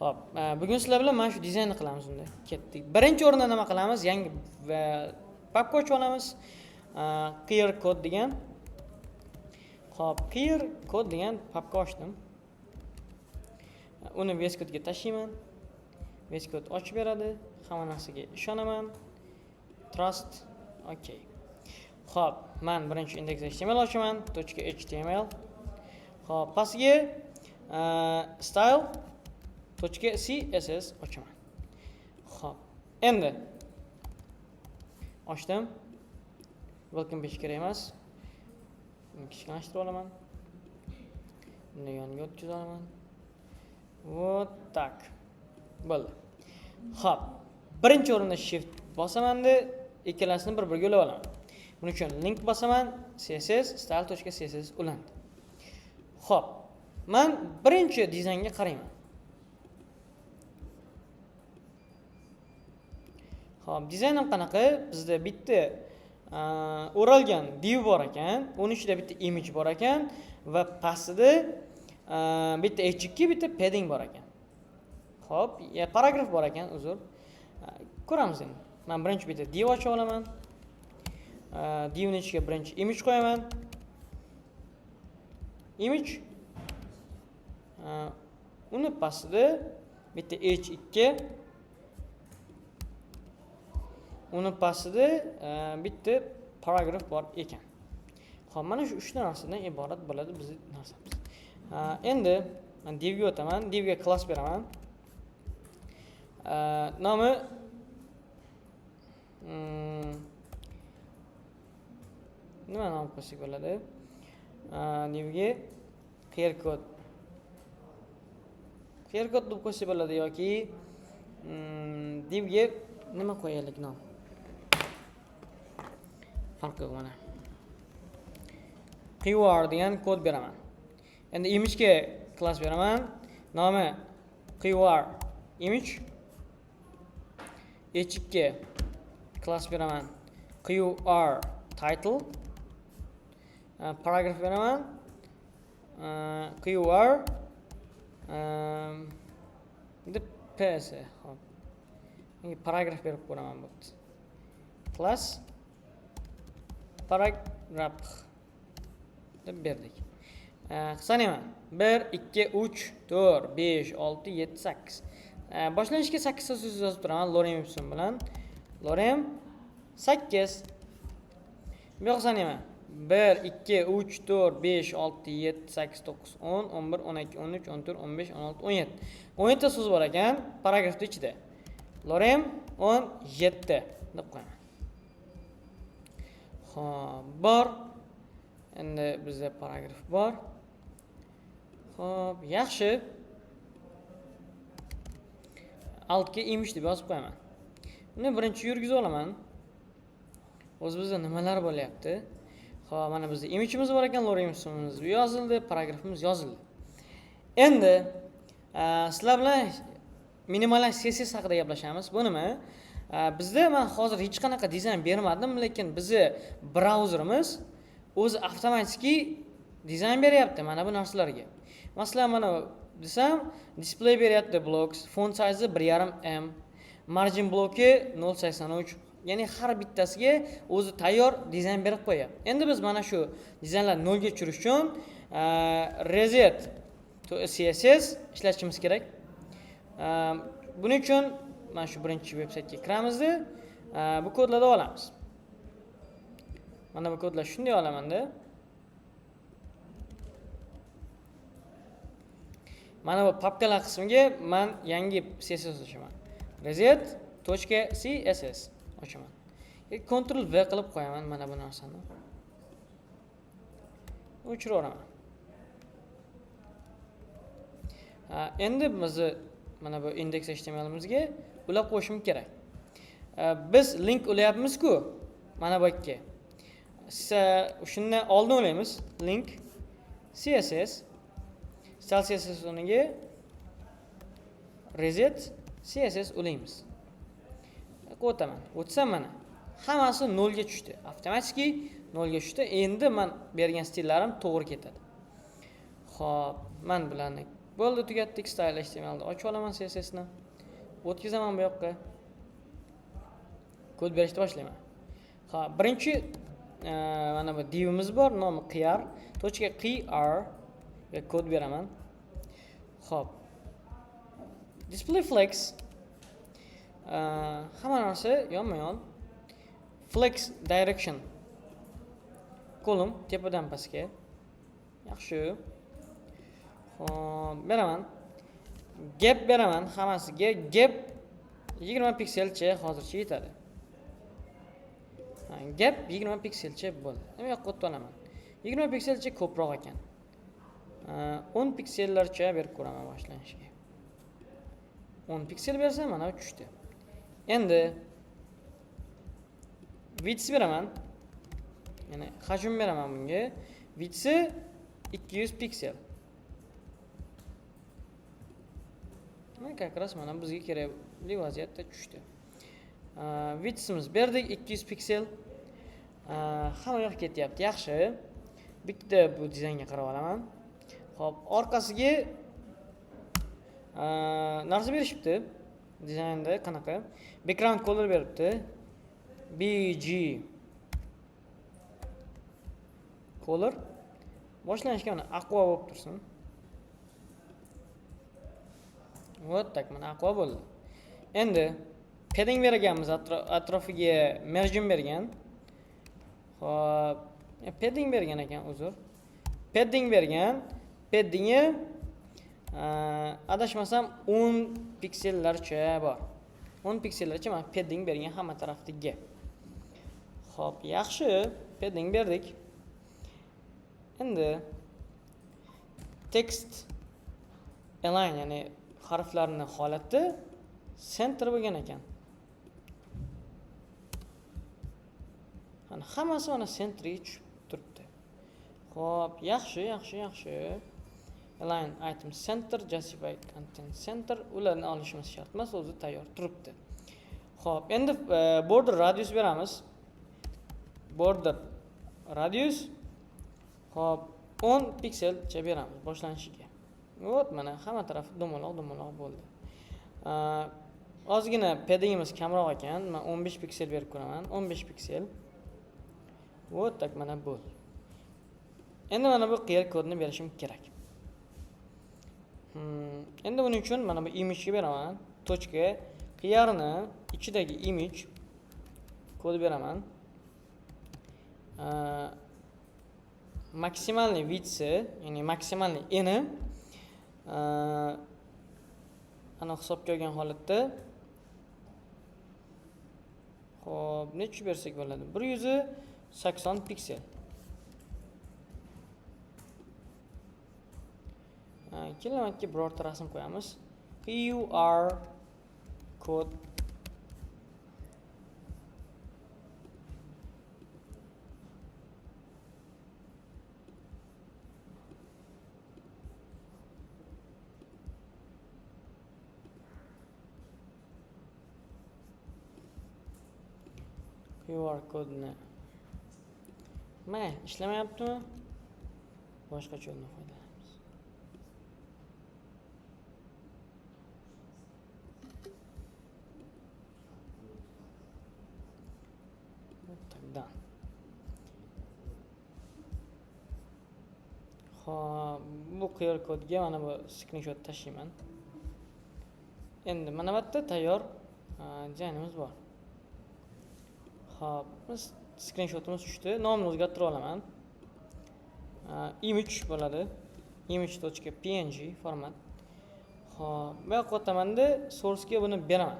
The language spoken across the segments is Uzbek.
Xo'p, bugun sizlar bilan mana shu dizaynni qilamiz unda. Ketdik. Birinchi o'rinda nima qilamiz? Yangi papka ochib olamiz. Clear code degan. Xo'p, clear code degan papka ochdim. Uni VS Code'ga tashlayman. VS Code ochib beradi. Hamma narsaga ishonaman. Trust. Okay. Xo'p, men birinchi index.html ochaman. .html. Xo'p, pastiga style .css ochaman. Xo'p, endi ochdim. Welcome page kerak emas. Kichkinlashtirib olaman. Buni yoniga o'tkazib olaman. Вот так. Bo'ldi. Xo'p, birinchi o'rinda shift bosaman-da, ikkalasini bir-biriga ulab olaman. Buning uchun link bosaman, css style.css ulandi. Xo'p, men birinchi dizaynga qarayman. Xo'p, dizayn ham qanaqa? Bizda bitta o'ralgan div bor ekan, uning ichida bitta image bor ekan va pastida bitta h2, bitta padding bor ekan. Xo'p, paragraf bor ekan, uzr. Ko'ramiz endi. Men birinchi bitta div ochib olaman. Divning ichiga birinchi image qo'yaman. Image uni pastida bitta h2, uni pastida bitta paragraf bor ekan. Xo'p, mana shu 3 ta narsadan iborat bo'ladi bizning narsamiz. Endi men divga o'taman, divga class beraman. Nomi nima nom qo'ysak bo'ladi? Divga clear code deb qo'ysak bo'ladi yoki divga nima qo'yaylik nom? Farqi yo'q mana. Keyword degan kod beraman. Endi image ga class beraman. Nomi keyword image. h2 ga class beraman. keyword title. Paragraf beraman. Keyword ps. Hop. Menga paragraf berib qo'yaman bo'pti. Class paragraf deb berdik. Sanayman. 1 2 3 4 5 6 7 8. Boshlanishga 8 ta so'z yozib turaman lorem ipsum bilan. Lorem 8. Bu yoqqa sanayman. 1 2 3 4 5 6 7 8 9 10 11 12 13 14 15 16 17. 17 ta so'z bor ekan paragrafning ichida. Lorem 17 deb qo'yaman. Xo'p, bor. Endi bizda paragraf bor. Xo'p, yaxshi. Altga image deb yozib qo'yaman. Buni birinchi yurgizib olaman. O'zimizda nimalar bo'lyapti? Xo'p, mana bizda image'imiz bor ekan, loremimiz yozildi, paragrafimiz yozildi. Endi sizlar bilan minimal CSS haqida gaplashamiz. Bu nima? Bizda men hozir hech qanaqa dizayn bermadim, lekin bizni brauzerimiz o'zi avtomatik dizayn beryapti mana bu narsalarga. Masalan, mana desam, display beryapti blocks, font size 1.5 m, margin bloki 0.83. Ya'ni har bittasiga o'zi tayyor dizayn berib qo'yapti. Endi biz mana shu dizaynlarni 0 ga tushirish uchun reset CSS ishlatishimiz kerak. Buning uchun mana shu birinchi veb-saytga kiramizda bu kodlarni olamiz. Mana bu kodlar shunday olamanda. Mana bu papkalar qismiga men yangi CSS ochaman. reset.css ochaman. Ctrl V qilib qo'yaman mana bu narsani. O'chiraman. Endi biz mana bu index.html'imizga ulab qo'yishim kerak. Biz link ulayapmiz-ku mana bu yerga. Shundan oldin ulaymiz. Link CSS style CSS o'rniga reset CSS ulaymiz. O'taman. O'tsam mana hammasi 0 ga tushdi. Avtomatik 0 ga tushdi. Endi men bergan stillarim to'g'ri ketadi. Xo'p, men bularni Bo'ldi, tugatdik. Style HTMLni ochib olaman CSSni. O'tkazaman bu yoqqa. Kod berishni boshlayman. Ha, birinchi mana bu divimiz bor, nomi qiyar. .qr ga kod beraman. Xo'p. Display flex hamma narsa yonma-yon. Flex direction. Kolum tepadan pastga. Yaxshi. Xo'p, beraman. Gap beraman hammasiga. Gap 20 pikselcha hozircha yetadi. Gap 20 pikselcha bo'ldi. Nima yoqqa o'tib olaman. 20 pikselcha ko'proq ekan. 10 piksellarcha berib ko'raman boshlanishiga. 10 piksel bersam mana tushdi. Endi width beraman. Ya'ni hajm beraman bunga. Width 200 piksel. Mana как раз mana bizga kerakli vaziyatda tushdi. Width'imiz berdik 200 piksel. Hamma yoq ketyapti. Yaxshi. Bitta bu dizaynga qarab olaman. Xo'p, orqasiga narsa berishibdi. Dizaynda qanaqa? Background color beribdi. BG color. Boshlanishga mana aqua bo'lib tursin. Вот так, mana aqua bo'ldi. Endi padding berganmiz, atrofiga margin bergan. Xo'p, padding bergan ekan, uzr. Padding bergan. Paddingi adashmasam 10 piksellarcha bor. 10 piksellarcha mana padding bergan hamma tarafga. Xo'p, yaxshi, padding berdik. Endi text align, ya'ni harflarning holati center bo'lgan ekan. Mana hammasi mana centerga tushib turibdi. Xo'p, yaxshi. Align item center, justify content center ularni olishimiz shart emas, o'zi tayyor turibdi. Xo'p, endi border radius beramiz. Border radius xo'p 10 pikselcha beramiz boshlanishiga. Вот, mana hamma taraf dumaloq bo'ldi. Ozgina paddingimiz kamroq ekan. Men 15 piksel berib ko'raman. 15 piksel. Вот так mana bu. Endi mana bu qiyar kodni berishim kerak. Endi buning uchun mana bu image ga beraman. Tochka qiyarni ichidagi image kod beraman. Maksimalniy width, ya'ni maksimalniy eni ana hisobga olgan holatda xo'p, necha bersak bo'ladi? 180 piksel. Kelamakka birorta rasm qo'yamiz. QR kod QR kodni mayli, ishlamayaptimi? Boshqa yo'ldan foydalanamiz. Takdan. Xo'p, bu QR kodga mana bu screenshot tashlayman. Endi mana bu yerda tayyor dizaynimiz bor. Xo'p, biz screenshotimiz tushdi. Nomini o'zgartirib olaman. Image bo'ladi. Image.png format. Xo'p, bu yoqqa o'tamanda source ga buni beraman.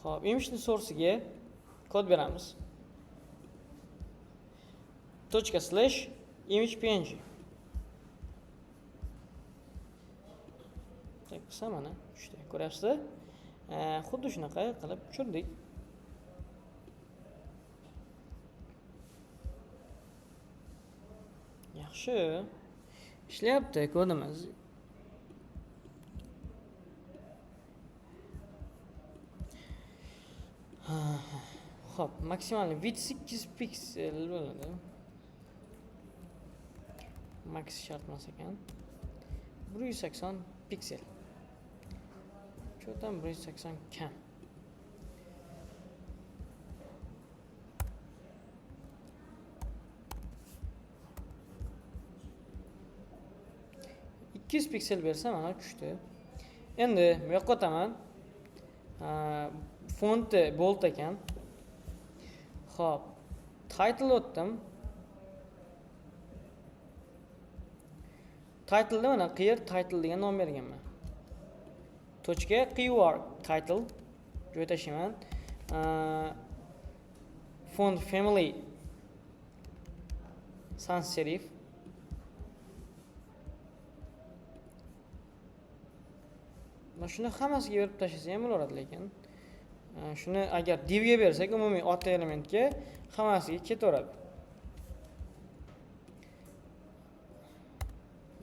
Xo'p, imagening source ga kod beramiz. ./image.png. Tak qilsam mana tushdi. Ko'ryapsizlar? Xuddi shunaqa qilib tushirdik. Yaxshi. Ishlayapti kodimiz. Xo'p, maksimal width 8 piksel bo'ladi. Max shart emas ekan. 180 piksel. Cho'tan 180 kam. %200 piksel bersam mana tushdi. Endi bu yoqqa o'taman. Fonti bold ekan. Xo'p, title o'tdim. Title'da mana clear title degan nom berganman. Tochka keyword title joy tashlayman. Font family sans serif. Mana shuni hammasiga berib tashlasa ham bo'laveradi, lekin shuni agar divga bersak, umumiy ota elementga hammasiga ketaveradi.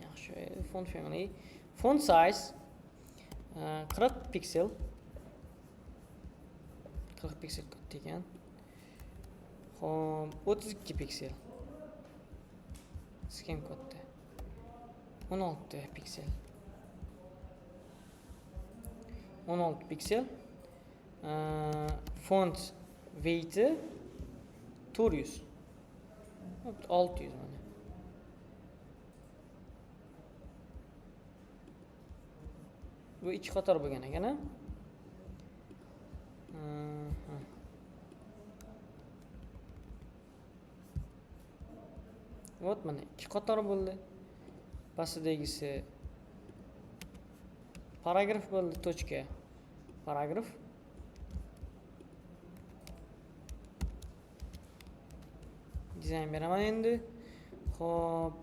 Yaxshi, font family, font size 40 piksel. 40 piksel katta ekan. Xo'p, 32 piksel. Skem katta. 16 piksel. 16 piksel. Font weight 400. 600 mana. Bu ikki qator bo'lgan ekan, a? Вот mana ikki qator bo'ldi. Pastdagisi paragraf bo'ldi, tochka. Paragraf. Dizayn beraman endi. Xo'p.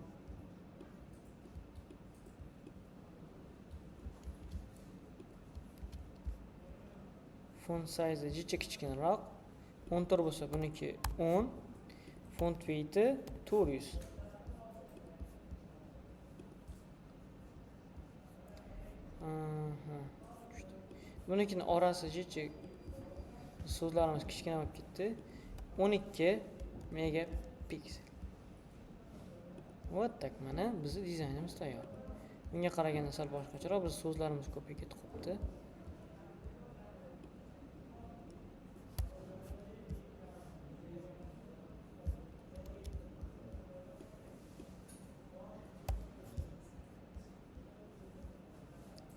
Font size jicha kichkinaroq. 14 bo'lsa, buniki 10. Font weight 400. Bunikini orasi jicha, so'zlarimiz kichkina bo'lib ketdi. 12 megapiksel. Вот так, mana bizning dizaynimiz tayyor. Bunga qaraganda sal boshqacharoq, biz so'zlarimiz ko'payib ketib qolibdi.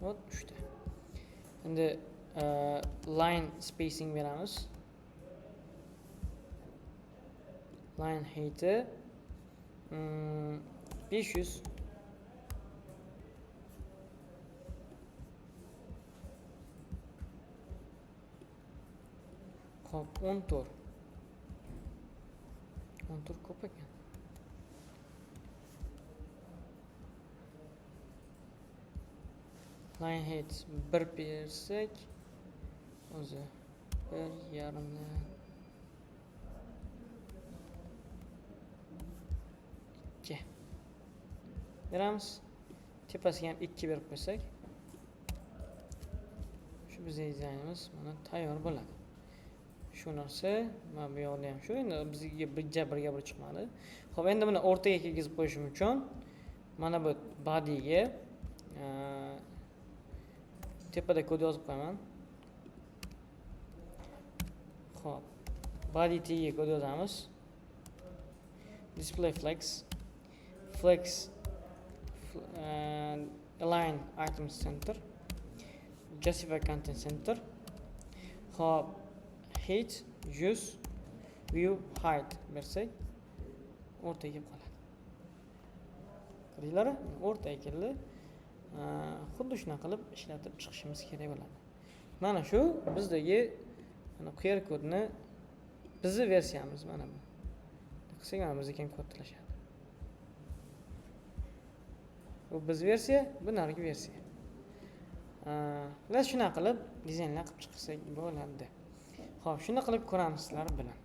Вот tushdi. Endi line spacing beramiz. Line height 500. Xo'p, 14. 14 ko'p ekan. Line height 1 bersak, o'zi 1,5 2 beramiz. Tepasiga ham 2 berib qo'ysak, shu bizning dizaynimiz mana tayyor bo'ladi. Shu narsa, mana bu yoqda ham shu. Endi bizga birga bir chiqmadi. Xo'p, endi buni o'rtaga kelgizib qo'yishim uchun mana bu bodyga tepada kod yozib qo'yaman. Xo'p, body tagiga kod yozamiz. Display flex align item center, justify content center. Xo'p, height 100, view height bersak o'rtaga qoladi. Ko'rdinglar? O'rtaga keldi. Xuddi shuna qilib ishlatib chiqishimiz kerak bo'ladi. Mana shu bizdagi mana QR kodni bizning versiyamiz mana bu. Qilsak mana bizga ham kod tilashadi. Bu biz versiya, bu narigi versiya. Biz shuna qilib dizaynlar qilib chiqsak bo'ladi. Xo'p, shuni qilib ko'ramiz sizlar bilan.